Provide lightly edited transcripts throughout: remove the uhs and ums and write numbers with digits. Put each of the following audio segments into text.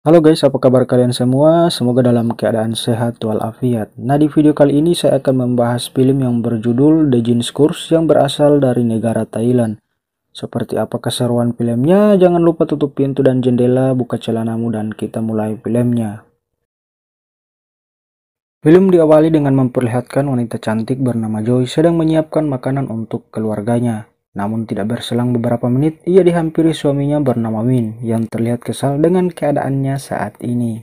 Halo guys, apa kabar kalian semua? Semoga dalam keadaan sehat walafiat. Nah, di video kali ini saya akan membahas film yang berjudul The Jin's Curse yang berasal dari negara Thailand. Seperti apa keseruan filmnya? Jangan lupa tutup pintu dan jendela, buka celanamu dan kita mulai filmnya. Film diawali dengan memperlihatkan wanita cantik bernama Joy sedang menyiapkan makanan untuk keluarganya. Namun tidak berselang beberapa menit, ia dihampiri suaminya bernama Win yang terlihat kesal dengan keadaannya saat ini.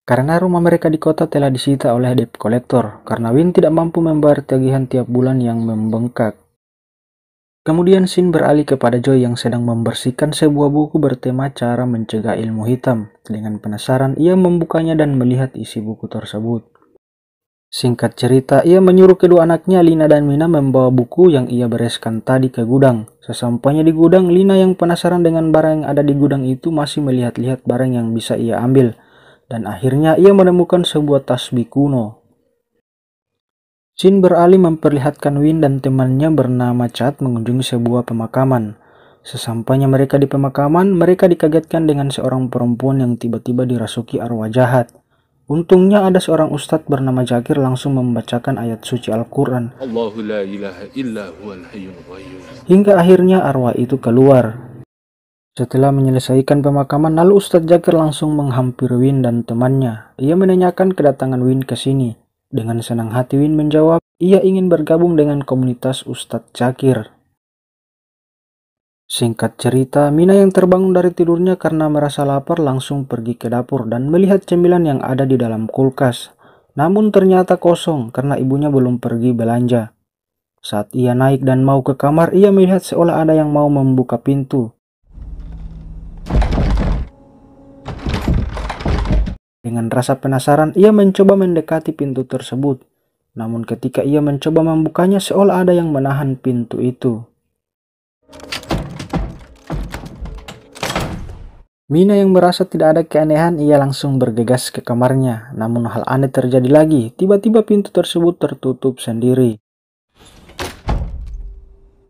Karena rumah mereka di kota telah disita oleh debt collector, karena Win tidak mampu membayar tagihan tiap bulan yang membengkak. Kemudian scene beralih kepada Joy yang sedang membersihkan sebuah buku bertema cara mencegah ilmu hitam. Dengan penasaran, ia membukanya dan melihat isi buku tersebut. Singkat cerita, ia menyuruh kedua anaknya Lina dan Mina membawa buku yang ia bereskan tadi ke gudang. Sesampainya di gudang, Lina yang penasaran dengan barang yang ada di gudang itu masih melihat-lihat barang yang bisa ia ambil. Dan akhirnya ia menemukan sebuah tasbih kuno. Scene beralih memperlihatkan Win dan temannya bernama Chad mengunjungi sebuah pemakaman. Sesampainya mereka di pemakaman, mereka dikagetkan dengan seorang perempuan yang tiba-tiba dirasuki arwah jahat. Untungnya ada seorang ustadz bernama Zakir langsung membacakan ayat suci Al-Quran. Allahu la ilaha illa huwal hayyul qayyum. Hingga akhirnya arwah itu keluar. Setelah menyelesaikan pemakaman, lalu Ustadz Zakir langsung menghampiri Win dan temannya. Ia menanyakan kedatangan Win ke sini. Dengan senang hati Win menjawab, ia ingin bergabung dengan komunitas Ustadz Zakir. Singkat cerita, Mina yang terbangun dari tidurnya karena merasa lapar langsung pergi ke dapur dan melihat cemilan yang ada di dalam kulkas. Namun ternyata kosong karena ibunya belum pergi belanja. Saat ia naik dan mau ke kamar, ia melihat seolah ada yang mau membuka pintu. Dengan rasa penasaran, ia mencoba mendekati pintu tersebut. Namun ketika ia mencoba membukanya, seolah ada yang menahan pintu itu. Mina yang merasa tidak ada keanehan, ia langsung bergegas ke kamarnya. Namun hal aneh terjadi lagi, tiba-tiba pintu tersebut tertutup sendiri.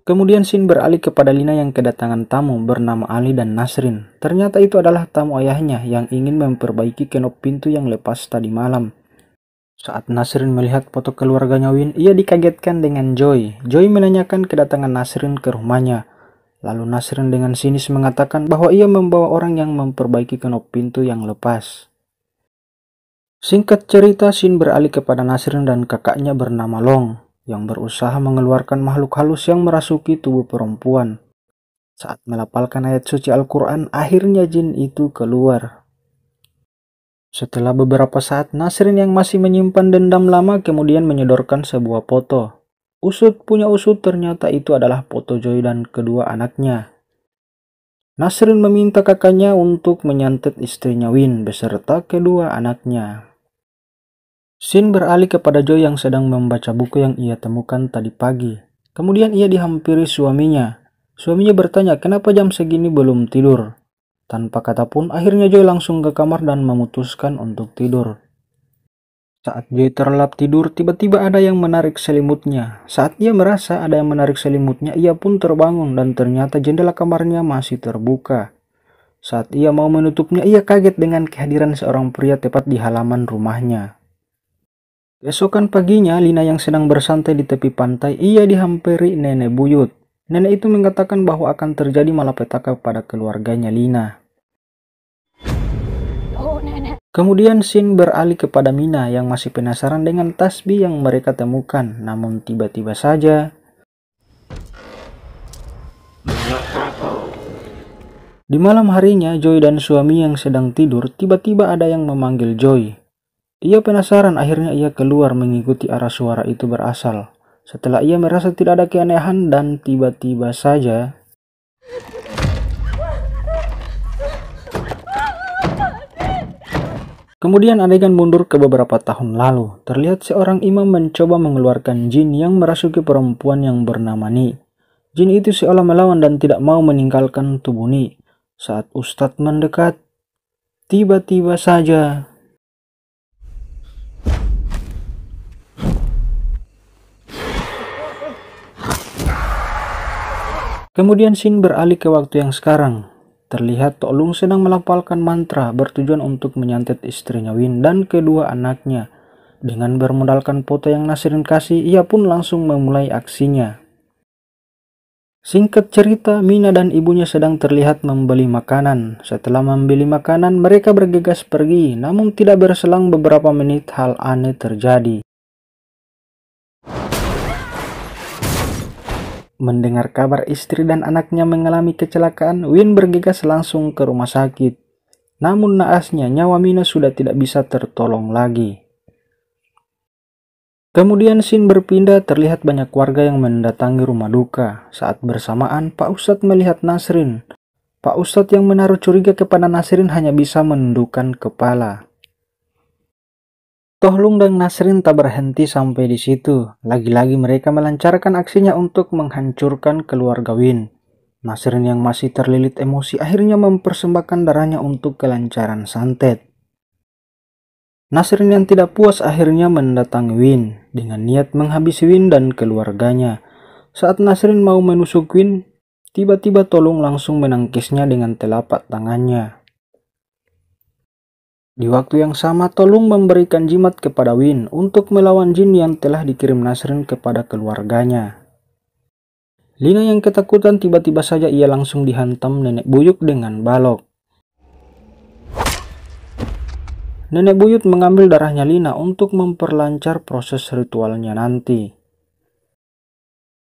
Kemudian scene beralih kepada Lina yang kedatangan tamu bernama Ali dan Nasrin. Ternyata itu adalah tamu ayahnya yang ingin memperbaiki kenop pintu yang lepas tadi malam. Saat Nasrin melihat foto keluarganya Win, ia dikagetkan dengan Joy. Joy menanyakan kedatangan Nasrin ke rumahnya. Lalu Nasrin dengan sinis mengatakan bahwa ia membawa orang yang memperbaiki kenop pintu yang lepas. Singkat cerita, scene beralih kepada Nasrin dan kakaknya bernama Long yang berusaha mengeluarkan makhluk halus yang merasuki tubuh perempuan. Saat melafalkan ayat suci Al-Quran, akhirnya jin itu keluar. Setelah beberapa saat, Nasrin yang masih menyimpan dendam lama kemudian menyodorkan sebuah foto. Usut punya usut, ternyata itu adalah foto Joy dan kedua anaknya. Nasrin meminta kakaknya untuk menyantet istrinya Win beserta kedua anaknya. Scene beralih kepada Joy yang sedang membaca buku yang ia temukan tadi pagi. Kemudian ia dihampiri suaminya. Suaminya bertanya kenapa jam segini belum tidur. Tanpa kata pun, akhirnya Joy langsung ke kamar dan memutuskan untuk tidur. Saat Joy terlelap tidur, tiba-tiba ada yang menarik selimutnya. Saat ia merasa ada yang menarik selimutnya, ia pun terbangun dan ternyata jendela kamarnya masih terbuka. Saat ia mau menutupnya, ia kaget dengan kehadiran seorang pria tepat di halaman rumahnya. Keesokan paginya, Lina yang sedang bersantai di tepi pantai, ia dihampiri nenek buyut. Nenek itu mengatakan bahwa akan terjadi malapetaka pada keluarganya Lina. Kemudian scene beralih kepada Mina yang masih penasaran dengan tasbih yang mereka temukan. Namun tiba-tiba saja di malam harinya, Joy dan suami yang sedang tidur, tiba-tiba ada yang memanggil Joy. Ia penasaran, akhirnya ia keluar mengikuti arah suara itu berasal. Setelah ia merasa tidak ada keanehan dan tiba-tiba saja kemudian adegan mundur ke beberapa tahun lalu. Terlihat seorang imam mencoba mengeluarkan jin yang merasuki perempuan yang bernama Ni. Jin itu seolah melawan dan tidak mau meninggalkan tubuh Ni. Saat Ustadz mendekat, tiba-tiba saja kemudian scene beralih ke waktu yang sekarang. terlihat Tok Lung sedang melafalkan mantra bertujuan untuk menyantet istrinya Win dan kedua anaknya. Dengan bermodalkan foto yang Nasrin kasih, ia pun langsung memulai aksinya. Singkat cerita, Mina dan ibunya sedang terlihat membeli makanan. Setelah membeli makanan, mereka bergegas pergi, namun tidak berselang beberapa menit hal aneh terjadi. Mendengar kabar istri dan anaknya mengalami kecelakaan, Win bergegas langsung ke rumah sakit. Namun naasnya, nyawa Mina sudah tidak bisa tertolong lagi. Kemudian scene berpindah, terlihat banyak warga yang mendatangi rumah duka. Saat bersamaan, Pak Ustadz melihat Nasrin. Pak Ustadz yang menaruh curiga kepada Nasrin hanya bisa menundukkan kepala. Toh Lung dan Nasrin tak berhenti sampai di situ. Lagi-lagi mereka melancarkan aksinya untuk menghancurkan keluarga Win. Nasrin yang masih terlilit emosi akhirnya mempersembahkan darahnya untuk kelancaran santet. Nasrin yang tidak puas akhirnya mendatangi Win dengan niat menghabisi Win dan keluarganya. Saat Nasrin mau menusuk Win, tiba-tiba Toh Lung langsung menangkisnya dengan telapak tangannya. Di waktu yang sama, Toh Lung memberikan jimat kepada Win untuk melawan jin yang telah dikirim Nasrin kepada keluarganya. Lina yang ketakutan tiba-tiba saja ia langsung dihantam nenek buyut dengan balok. Nenek buyut mengambil darahnya Lina untuk memperlancar proses ritualnya nanti.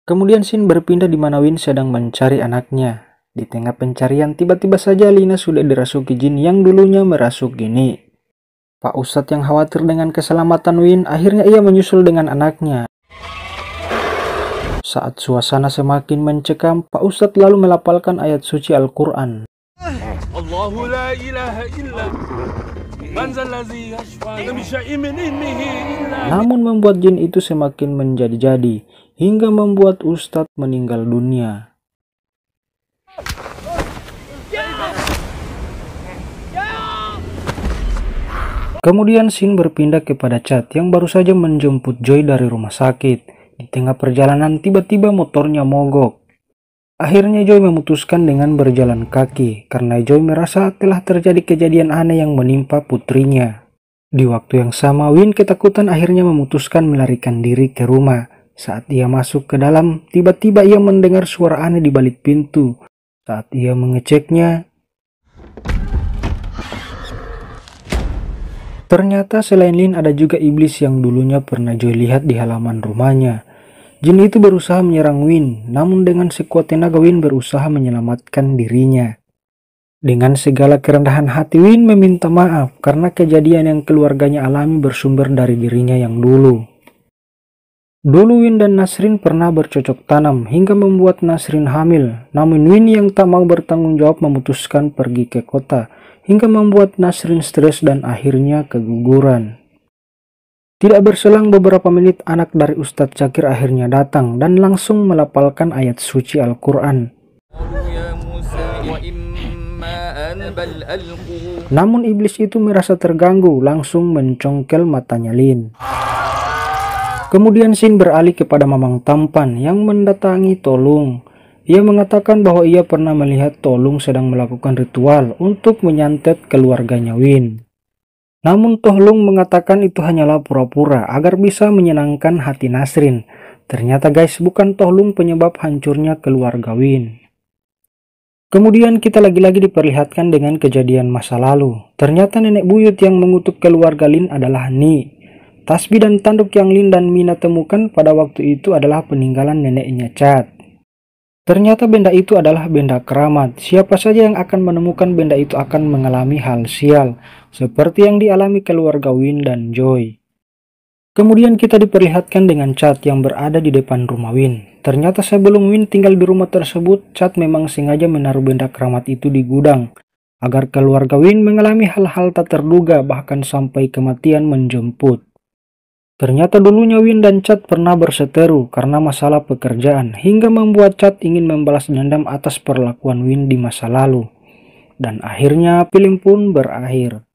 Kemudian scene berpindah di mana Win sedang mencari anaknya. Di tengah pencarian, tiba-tiba saja Lina sudah dirasuki jin yang dulunya merasuki Ni. Pak Ustadz yang khawatir dengan keselamatan Win, akhirnya ia menyusul dengan anaknya. Saat suasana semakin mencekam, Pak Ustadz lalu melafalkan ayat suci Al-Quran. Allahu la ilaha illa Namun membuat jin itu semakin menjadi-jadi, hingga membuat Ustadz meninggal dunia. Kemudian scene berpindah kepada Chad yang baru saja menjemput Joy dari rumah sakit. Di tengah perjalanan tiba-tiba motornya mogok. Akhirnya Joy memutuskan dengan berjalan kaki karena Joy merasa telah terjadi kejadian aneh yang menimpa putrinya. Di waktu yang sama, Win ketakutan akhirnya memutuskan melarikan diri ke rumah. Saat ia masuk ke dalam, tiba-tiba ia mendengar suara aneh di balik pintu. Saat ia mengeceknya, ternyata selain Lin ada juga iblis yang dulunya pernah Joy lihat di halaman rumahnya. Jin itu berusaha menyerang Win, namun dengan sekuat tenaga Win berusaha menyelamatkan dirinya. Dengan segala kerendahan hati, Win meminta maaf karena kejadian yang keluarganya alami bersumber dari dirinya yang dulu. Dulu Win dan Nasrin pernah bercocok tanam hingga membuat Nasrin hamil, namun Win yang tak mau bertanggung jawab memutuskan pergi ke kota, hingga membuat Nasrin stres dan akhirnya keguguran. Tidak berselang beberapa menit, anak dari Ustadz Syakir akhirnya datang dan langsung melafalkan ayat suci Al-Quran. Namun iblis itu merasa terganggu, langsung mencongkel matanya Lin. Kemudian scene beralih kepada Mamang Tampan yang mendatangi Toh Lung. Ia mengatakan bahwa ia pernah melihat Toh Lung sedang melakukan ritual untuk menyantet keluarganya Win. Namun Toh Lung mengatakan itu hanyalah pura-pura agar bisa menyenangkan hati Nasrin. Ternyata guys, bukan Toh Lung penyebab hancurnya keluarga Win. Kemudian kita lagi-lagi diperlihatkan dengan kejadian masa lalu. Ternyata nenek buyut yang mengutuk keluarga Lin adalah Ni. Tasbih dan tanduk yang Lin dan Mina temukan pada waktu itu adalah peninggalan neneknya Chad. Ternyata benda itu adalah benda keramat. Siapa saja yang akan menemukan benda itu akan mengalami hal sial, seperti yang dialami keluarga Win dan Joy. Kemudian kita diperlihatkan dengan Chad yang berada di depan rumah Win. Ternyata sebelum Win tinggal di rumah tersebut, Chad memang sengaja menaruh benda keramat itu di gudang, agar keluarga Win mengalami hal-hal tak terduga bahkan sampai kematian menjemput. Ternyata dulunya Win dan Chad pernah berseteru karena masalah pekerjaan, hingga membuat Chad ingin membalas dendam atas perlakuan Win di masa lalu. Dan akhirnya film pun berakhir.